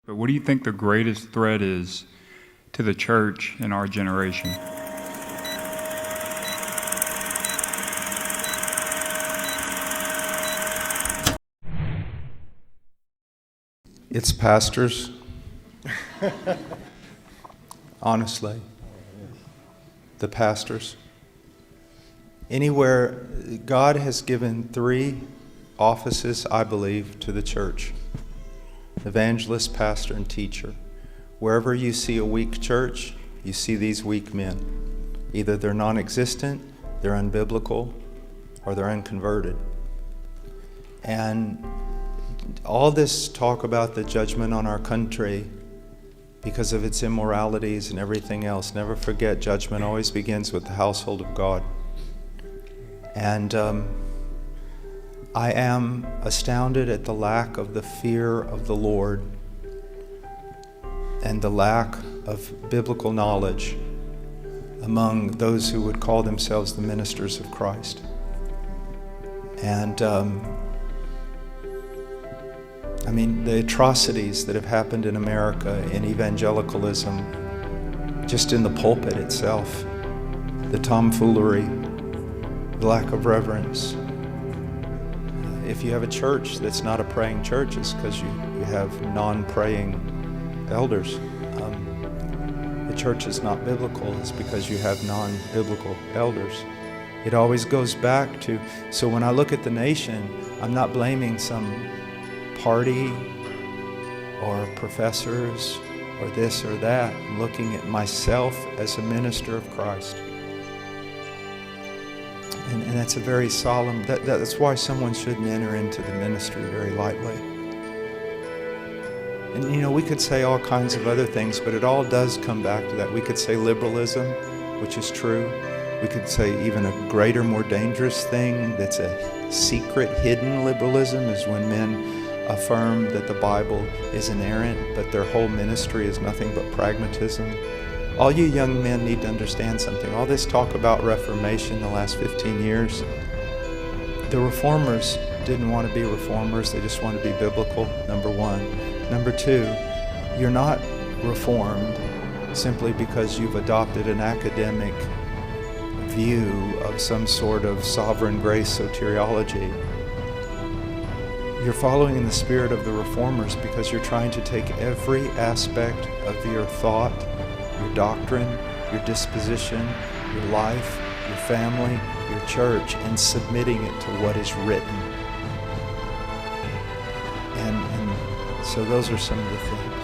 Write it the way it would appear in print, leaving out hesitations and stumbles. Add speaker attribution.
Speaker 1: But what do you think the greatest threat is to the church in our generation?
Speaker 2: It's pastors. Honestly. The pastors. Anywhere, God has given 3 offices, I believe, to the church: evangelist, pastor, and teacher. Wherever you see a weak church, you see these weak men. Either they're non-existent, they're unbiblical, or they're unconverted. And all this talk about the judgment on our country because of its immoralities and everything else, never forget, judgment always begins with the household of God. And I am astounded at the lack of the fear of the Lord and the lack of biblical knowledge among those who would call themselves the ministers of Christ. And the atrocities that have happened in America in evangelicalism, just in the pulpit itself, the tomfoolery, the lack of reverence. If you have a church that's not a praying church, it's because you have non-praying elders. The church is not biblical, it's because you have non-biblical elders. It always goes back to, so when I look at the nation, I'm not blaming some party or professors or this or that. I'm looking at myself as a minister of Christ. And that's a very solemn, that's why someone shouldn't enter into the ministry very lightly. And we could say all kinds of other things, but it all does come back to that. We could say liberalism, which is true. We could say even a greater, more dangerous thing that's a secret, hidden liberalism is when men affirm that the Bible is inerrant, but their whole ministry is nothing but pragmatism. All you young men need to understand something. All this talk about Reformation the last 15 years, the reformers didn't want to be reformers, they just want to be biblical, number one. Number two, you're not reformed simply because you've adopted an academic view of some sort of sovereign grace soteriology. You're following in the spirit of the reformers because you're trying to take every aspect of your thought, your doctrine, your disposition, your life, your family, your church, and submitting it to what is written. And so those are some of the things.